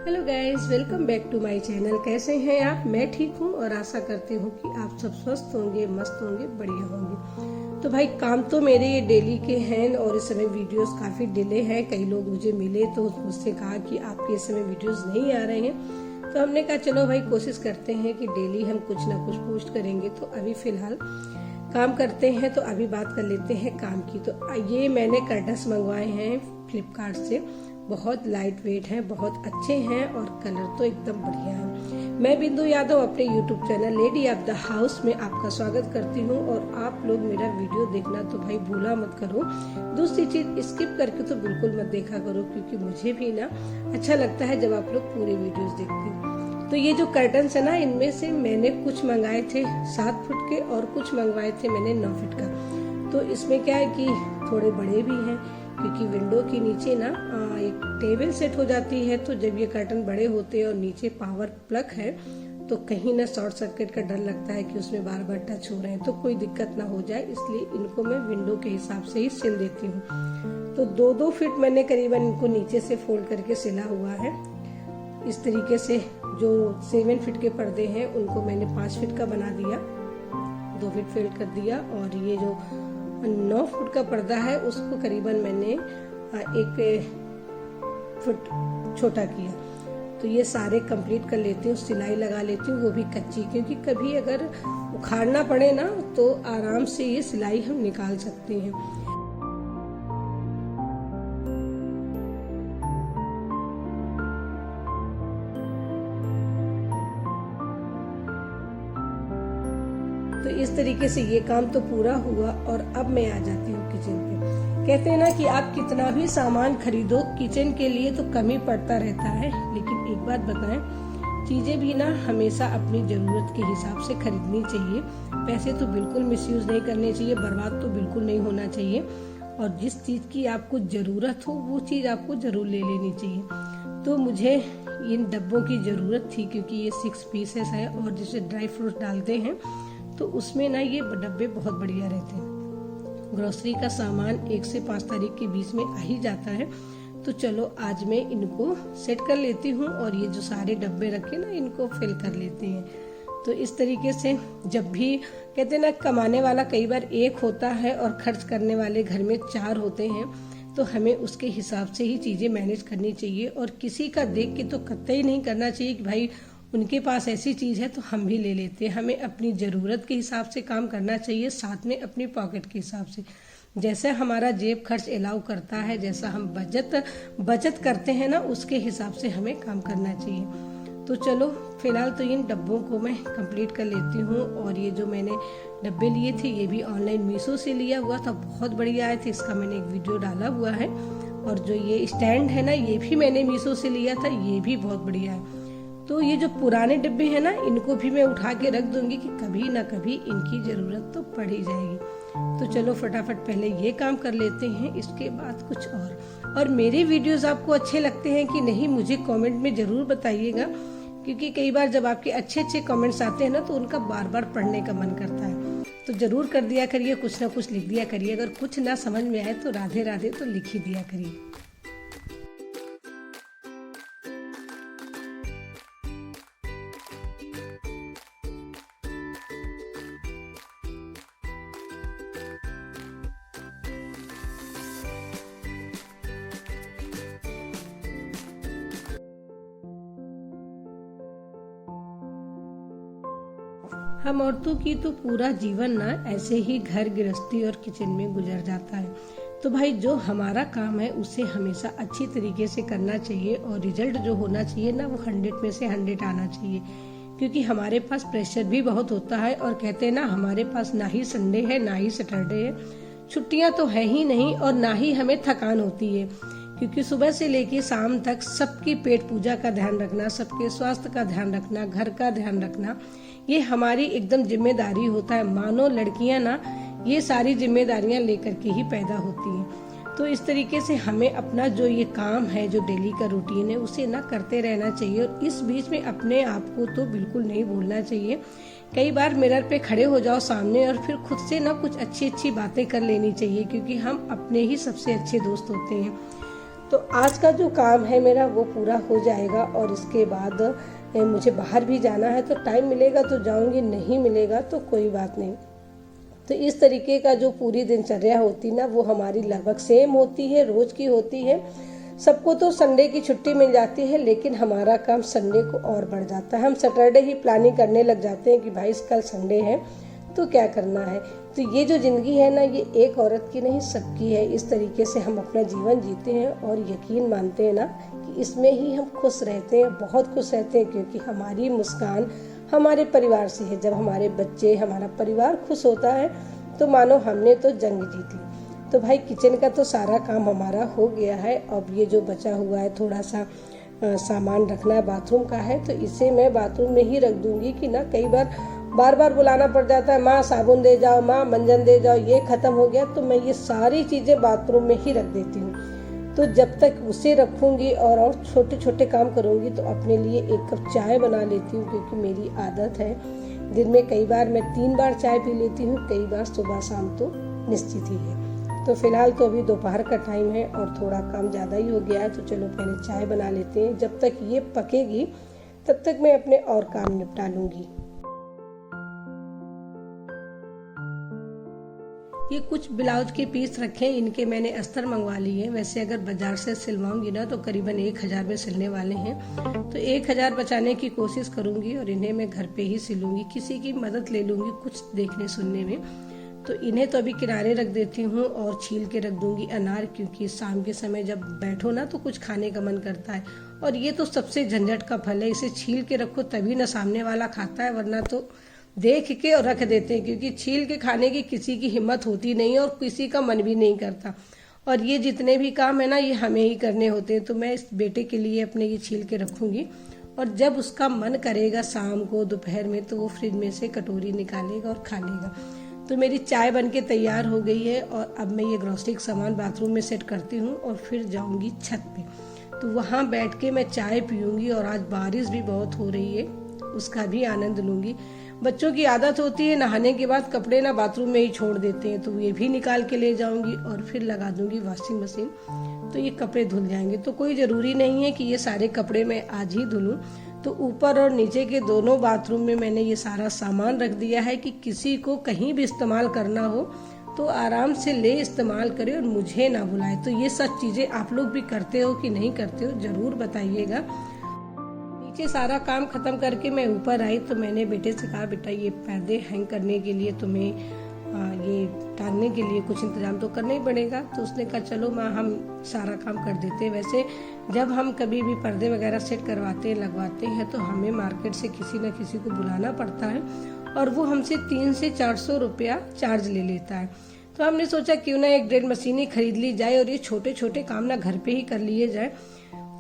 Hello guys, welcome back to my channel. कैसे हैं आप? मैं ठीक हूँ और आशा करती हूँ कि आप सब स्वस्थ होंगे, मस्त होंगे, बढ़िया होंगे। तो भाई काम तो मेरे ये डेली के हैं और इस समय वीडियोस काफी डिले हैं। कई लोग मुझे मिले तो मुझसे कहा कि आपके इस समय वीडियोस नहीं आ रहे हैं, तो हमने कहा चलो भाई कोशिश करते हैं कि डेली हम कुछ ना कुछ पोस्ट करेंगे। तो अभी फिलहाल काम करते हैं, तो अभी बात कर लेते हैं काम की। तो ये मैंने कर्टन्स मंगवाए हैं फ्लिपकार्ट से। बहुत लाइट वेट हैं, बहुत अच्छे हैं और कलर तो एकदम बढ़िया है। मैं बिंदु यादव अपने YouTube channel lady of the house में आपका स्वागत करती हूं और आप लोग मेरा वीडियो देखना तो भाई भूला मत करो। दूसरी चीज स्किप करके तो बिल्कुल मत देखा करो, क्योंकि मुझे भी ना अच्छा लगता है जब आप लोग पूरे वीडियोस देखते हैं। तो ये जो कर्टन्स है ना, इनमें से मैंने कुछ मंगाए थे 7 फुट के और कुछ मंगवाए थे मैंने 9 फीट का। तो इसमें क्या है कि थोड़े बड़े भी हैं, क्योंकि विंडो के नीचे ना एक टेबल सेट हो जाती है। तो जब ये कर्टन बड़े होते हैं और नीचे पावर प्लग है, तो कहीं ना शॉर्ट सर्किट का डर लगता है कि उसमें बार बार टच हो रहे हैं, तो कोई दिक्कत ना हो जाए, इसलिए इनको मैं विंडो के हिसाब से ही सिल देती हूँ। तो 2-2 फीट मैंने करीबन इनको नीचे से फोल्ड करके सिला हुआ है। इस तरीके से जो 7 फीट के पर्दे हैं उनको मैंने 5 फीट का बना दिया, 2 फीट फोल्ड कर दिया। और ये जो 9 फुट का पर्दा है उसको करीबन मैंने 1 फुट छोटा किया। तो ये सारे कंप्लीट कर लेती हूँ, सिलाई लगा लेती हूँ, वो भी कच्ची, क्योंकि कभी अगर उखाड़ना पड़े ना तो आराम से ये सिलाई हम निकाल सकते हैं। तो इस तरीके से ये काम तो पूरा हुआ और अब मैं आ जाती हूँ किचन पे। कहते हैं ना कि आप कितना भी सामान खरीदो किचन के लिए तो कमी पड़ता रहता है, लेकिन एक बात बताएं, चीजें भी ना हमेशा अपनी जरूरत के हिसाब से खरीदनी चाहिए। पैसे तो बिल्कुल मिसयूज नहीं करने चाहिए, बर्बाद तो बिल्कुल नहीं होना चाहिए। और जिस चीज की आपको जरूरत हो वो चीज आपको जरूर ले लेनी चाहिए। तो मुझे इन डब्बों की जरूरत थी, क्योंकि ये 6 पीसेस है और जिसे ड्राई फ्रूट डालते हैं तो उसमें ना ये डब्बे बहुत बढ़िया रहते हैं। ग्रोसरी का सामान 1 से 5 तारीख के बीच में आ ही जाता है। तो चलो आज मैं इनको सेट कर लेती हूँ और ये जो सारे डब्बे रखे ना इनको फिल कर लेते हैं। तो इस तरीके से जब भी कहते हैं ना, कमाने वाला कई बार एक होता है और खर्च करने वाले घर में 4 होते हैं, तो हमें उसके हिसाब से ही चीजें मैनेज करनी चाहिए। और किसी का देख के तो कतई नहीं करना चाहिए कि भाई उनके पास ऐसी चीज है तो हम भी ले लेते हैं। हमें अपनी जरूरत के हिसाब से काम करना चाहिए, साथ में अपनी पॉकेट के हिसाब से। जैसे हमारा जेब खर्च अलाउ करता है, जैसा हम बचत करते हैं ना, उसके हिसाब से हमें काम करना चाहिए। तो चलो फिलहाल तो इन डब्बों को मैं कंप्लीट कर लेती हूँ। और ये जो मैंने डब्बे लिए थे ये भी ऑनलाइन मीशो से लिया हुआ था, बहुत बढ़िया आए थे, इसका मैंने एक वीडियो डाला हुआ है। और जो ये स्टैंड है ना, ये भी मैंने मीशो से लिया था, ये भी बहुत बढ़िया है। तो ये जो पुराने डिब्बे हैं ना, इनको भी मैं उठा के रख दूंगी कि कभी ना कभी इनकी जरूरत तो पड़ ही जाएगी। तो चलो फटाफट पहले ये काम कर लेते हैं, इसके बाद कुछ और मेरे वीडियोस आपको अच्छे लगते हैं कि नहीं मुझे कमेंट में जरूर बताइएगा, क्योंकि कई बार जब आपके अच्छे कमेंट्स आते हैं ना तो उनका बार बार पढ़ने का मन करता है। तो जरूर कर दिया करिए, कुछ ना कुछ लिख दिया करिए। अगर कुछ ना समझ में आए तो राधे राधे तो लिख ही दिया करिए। हम औरतों की तो पूरा जीवन ना ऐसे ही घर गृहस्थी और किचन में गुजर जाता है। तो भाई जो हमारा काम है उसे हमेशा अच्छी तरीके से करना चाहिए और रिजल्ट जो होना चाहिए ना वो 100 में से 100 आना चाहिए। क्योंकि हमारे पास प्रेशर भी बहुत होता है और कहते हैं ना, हमारे पास ना ही संडे है ना ही सैटरडे है, छुट्टियां तो है ही नहीं और ना ही हमें थकान होती है। क्योंकि सुबह से लेके शाम तक सबकी पेट पूजा का ध्यान रखना, सबके स्वास्थ्य का ध्यान रखना, घर का ध्यान रखना, ये हमारी एकदम जिम्मेदारी होता है। मानो लड़कियां ना ये सारी जिम्मेदारियां लेकर के ही पैदा होती हैं। तो इस तरीके से हमें अपना जो ये काम है, जो डेली का रूटीन है, उसे ना करते रहना चाहिए। और इस बीच में अपने आप को तो बिल्कुल नहीं भूलना चाहिए। कई बार मिरर पे खड़े हो जाओ सामने और फिर खुद से ना कुछ अच्छी अच्छी बातें कर लेनी चाहिए, क्योंकि हम अपने ही सबसे अच्छे दोस्त होते हैं। तो आज का जो काम है मेरा वो पूरा हो जाएगा और इसके बाद मुझे बाहर भी जाना है, तो टाइम मिलेगा तो जाऊंगी, नहीं मिलेगा तो कोई बात नहीं। तो इस तरीके का जो पूरी दिनचर्या होती ना वो हमारी लगभग सेम होती है, रोज की होती है। सबको तो संडे की छुट्टी मिल जाती है, लेकिन हमारा काम संडे को और बढ़ जाता है। हम सैटरडे ही प्लानिंग करने लग जाते हैं कि भाई कल संडे है तो क्या करना है। तो ये जो जिंदगी है ना, ये एक औरत की नहीं सबकी है। इस तरीके से हम अपना जीवन जीते हैं और यकीन मानते हैं ना कि इसमें ही हम खुश रहते हैं, बहुत खुश रहते हैं, क्योंकि हमारी मुस्कान हमारे परिवार से है। जब हमारे बच्चे, हमारा परिवार खुश होता है तो मानो हमने तो जंग जीत ली। तो भाई किचन का तो सारा काम हमारा हो गया है। अब ये जो बचा हुआ है थोड़ा सा सामान रखना है बाथरूम का है, तो इसे मैं बाथरूम में ही रख दूंगी कि ना कई बार बार बुलाना पड़ जाता है, माँ साबुन दे जाओ, माँ मंजन दे जाओ, ये खत्म हो गया। तो मैं ये सारी चीजें बाथरूम में ही रख देती हूँ। तो जब तक उसे रखूंगी और छोटे छोटे काम करूंगी तो अपने लिए 1 कप चाय बना लेती हूँ, क्योंकि मेरी आदत है दिन में कई बार मैं 3 बार चाय पी लेती हूँ, कई बार सुबह शाम तो निश्चित ही है। तो फिलहाल तो अभी दोपहर का टाइम है और थोड़ा काम ज़्यादा ही हो गया है, तो चलो पहले चाय बना लेते हैं। जब तक ये पकेगी तब तक मैं अपने और काम निपटा लूँगी। ये कुछ ब्लाउज के पीस रखे हैं, इनके मैंने अस्तर मंगवा ली है। वैसे अगर बाजार से सिलवाऊंगी ना तो करीबन 1000 में सिलने वाले हैं, तो 1000 बचाने की कोशिश करूंगी और इन्हें मैं घर पे ही सिलूंगी। किसी की मदद ले लूंगी कुछ देखने सुनने में। तो इन्हें तो अभी किनारे रख देती हूँ और छील के रख दूंगी अनार, क्योंकि शाम के समय जब बैठो ना तो कुछ खाने का मन करता है। और ये तो सबसे झंझट का फल है, इसे छील के रखो तभी ना सामने वाला खाता है, वरना तो देख के और रख देते हैं, क्योंकि छील के खाने की किसी की हिम्मत होती नहीं और किसी का मन भी नहीं करता। और ये जितने भी काम है ना ये हमें ही करने होते हैं। तो मैं इस बेटे के लिए अपने ये छील के रखूंगी और जब उसका मन करेगा शाम को दोपहर में तो वो फ्रिज में से कटोरी निकालेगा और खा लेगा। तो मेरी चाय बनके तैयार हो गई है और अब मैं ये ग्रोसरी का सामान बाथरूम में सेट करती हूँ और फिर जाऊंगी छत पे। तो वहाँ बैठ के मैं चाय पीऊंगी और आज बारिश भी बहुत हो रही है, उसका भी आनंद लूंगी। बच्चों की आदत होती है नहाने के बाद कपड़े ना बाथरूम में ही छोड़ देते हैं, तो ये भी निकाल के ले जाऊंगी और फिर लगा दूंगी वॉशिंग मशीन, तो ये कपड़े धुल जाएंगे। तो कोई जरूरी नहीं है कि ये सारे कपड़े मैं आज ही धुलूं। तो ऊपर और नीचे के दोनों बाथरूम में मैंने ये सारा सामान रख दिया है कि किसी को कहीं भी इस्तेमाल करना हो तो आराम से ले इस्तेमाल करे और मुझे ना बुलाए। तो ये सब चीजें आप लोग भी करते हो कि नहीं करते हो जरूर बताइएगा। नीचे सारा काम खत्म करके मैं ऊपर आई तो मैंने बेटे से कहा, बेटा ये पर्दे हैंग करने के लिए तुम्हें ये टांगने के लिए कुछ इंतजाम तो करना ही पड़ेगा। तो उसने कहा चलो माँ हम सारा काम कर देते हैं। वैसे जब हम कभी भी पर्दे वगैरह सेट करवाते हैं लगवाते हैं तो हमें मार्केट से किसी न किसी को बुलाना पड़ता है और वो हमसे 300 से 400 रुपया चार्ज ले लेता है। तो हमने सोचा क्यों ना एक ड्रिल मशीन ही खरीद ली जाए और ये छोटे छोटे काम ना घर पे ही कर लिए जाए।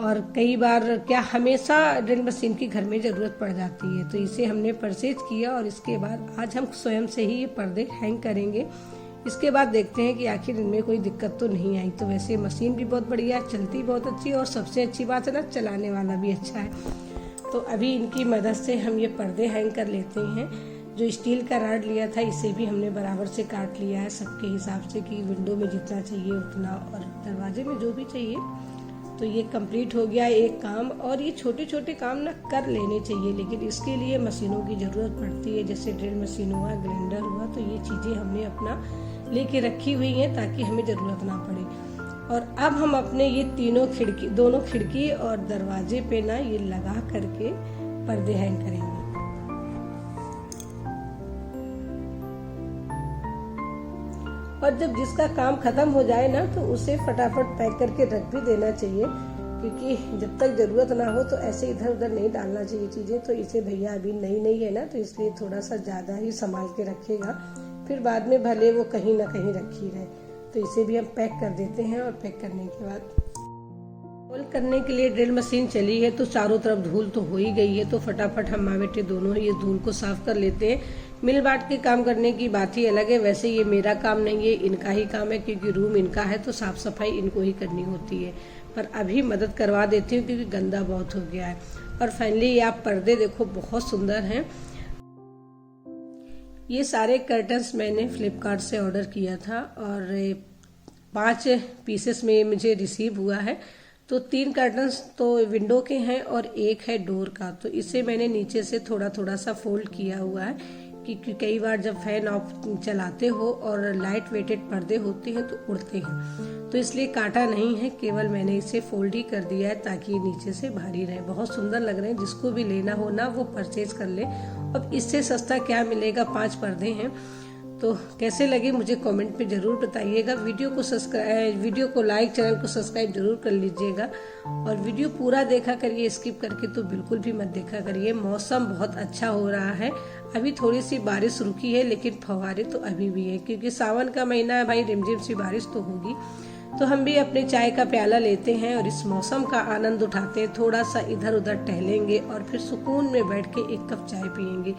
और कई बार क्या हमेशा ड्रिल मशीन की घर में जरूरत पड़ जाती है, तो इसे हमने परचेज किया और इसके बाद आज हम स्वयं से ही ये पर्दे हैंग करेंगे। इसके बाद देखते हैं कि आखिर इनमें कोई दिक्कत तो नहीं आई। तो वैसे मशीन भी बहुत बढ़िया, चलती बहुत अच्छी और सबसे अच्छी बात है ना चलाने वाला भी अच्छा है। तो अभी इनकी मदद से हम ये पर्दे हैंग कर लेते हैं। जो स्टील का रॉड लिया था इसे भी हमने बराबर से काट लिया है सबके हिसाब से कि विंडो में जितना चाहिए उतना और दरवाजे में जो भी चाहिए। तो ये कंप्लीट हो गया एक काम। और ये छोटे छोटे काम ना कर लेने चाहिए, लेकिन इसके लिए मशीनों की जरूरत पड़ती है, जैसे ड्रिल मशीन हुआ, ग्राइंडर हुआ। तो ये चीजें हमने अपना लेके रखी हुई हैं ताकि हमें जरूरत ना पड़े। और अब हम अपने ये दोनों खिड़की और दरवाजे पे ना ये लगा करके पर्दे हैंग करेंगे। और जब जिसका काम खत्म हो जाए ना तो उसे फटाफट पैक करके रख भी देना चाहिए, क्योंकि जब तक जरूरत ना हो तो ऐसे इधर उधर नहीं डालना चाहिए चीजें। तो इसे भैया अभी नई है ना तो इसलिए थोड़ा सा ज्यादा ही संभाल के रखेगा, फिर बाद में भले वो कहीं ना कहीं रखी रहे। तो इसे भी हम पैक कर देते हैं और पैक करने के बाद होल करने के लिए ड्रिल मशीन चली है तो चारों तरफ धूल तो हो ही गई है। तो फटाफट हम माँ बेटे दोनों ये धूल को साफ कर लेते हैं। मिल बांट के काम करने की बात ही अलग है। वैसे ये मेरा काम नहीं है, इनका ही काम है, क्योंकि रूम इनका है तो साफ सफाई इनको ही करनी होती है। पर अभी मदद करवा देती हूँ क्योंकि गंदा बहुत हो गया है। और फाइनली आप पर्दे देखो बहुत सुंदर हैं। ये सारे कर्टन्स मैंने फ्लिपकार्ट से ऑर्डर किया था और 5 पीसेस में मुझे रिसीव हुआ है। तो 3 कर्टन्स तो विंडो के हैं और 1 है डोर का। तो इसे मैंने नीचे से थोड़ा थोड़ा सा फोल्ड किया हुआ है कि कई बार जब फैन ऑफ चलाते हो और लाइट वेटेड पर्दे होते हैं तो उड़ते हैं, तो इसलिए काटा नहीं है, केवल मैंने इसे फोल्ड ही कर दिया है ताकि ये नीचे से भारी रहे। बहुत सुंदर लग रहे हैं, जिसको भी लेना हो ना वो परचेज कर ले। अब इससे सस्ता क्या मिलेगा, 5 पर्दे हैं। तो कैसे लगे मुझे कमेंट पे जरूर बताइएगा। वीडियो को लाइक, चैनल को सब्सक्राइब जरूर कर लीजिएगा और वीडियो पूरा देखा करिए, स्किप करके तो बिल्कुल भी मत देखा करिए। मौसम बहुत अच्छा हो रहा है, अभी थोड़ी सी बारिश रुकी है लेकिन फव्वारे तो अभी भी है, क्योंकि सावन का महीना है भाई, रिमझिम सी बारिश तो होगी। तो हम भी अपने चाय का प्याला लेते हैं और इस मौसम का आनंद उठाते हैं। थोड़ा सा इधर उधर टहलेंगे और फिर सुकून में बैठ के 1 कप चाय पियेंगे।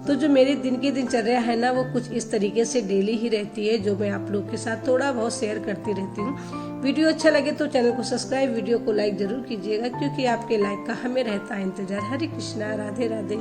तो जो मेरे दिन की दिनचर्या है ना, वो कुछ इस तरीके से डेली ही रहती है, जो मैं आप लोग के साथ थोड़ा बहुत शेयर करती रहती हूँ। वीडियो अच्छा लगे तो चैनल को सब्सक्राइब, वीडियो को लाइक जरूर कीजिएगा, क्योंकि आपके लाइक का हमें रहता है इंतजार। हरे कृष्णा, राधे राधे।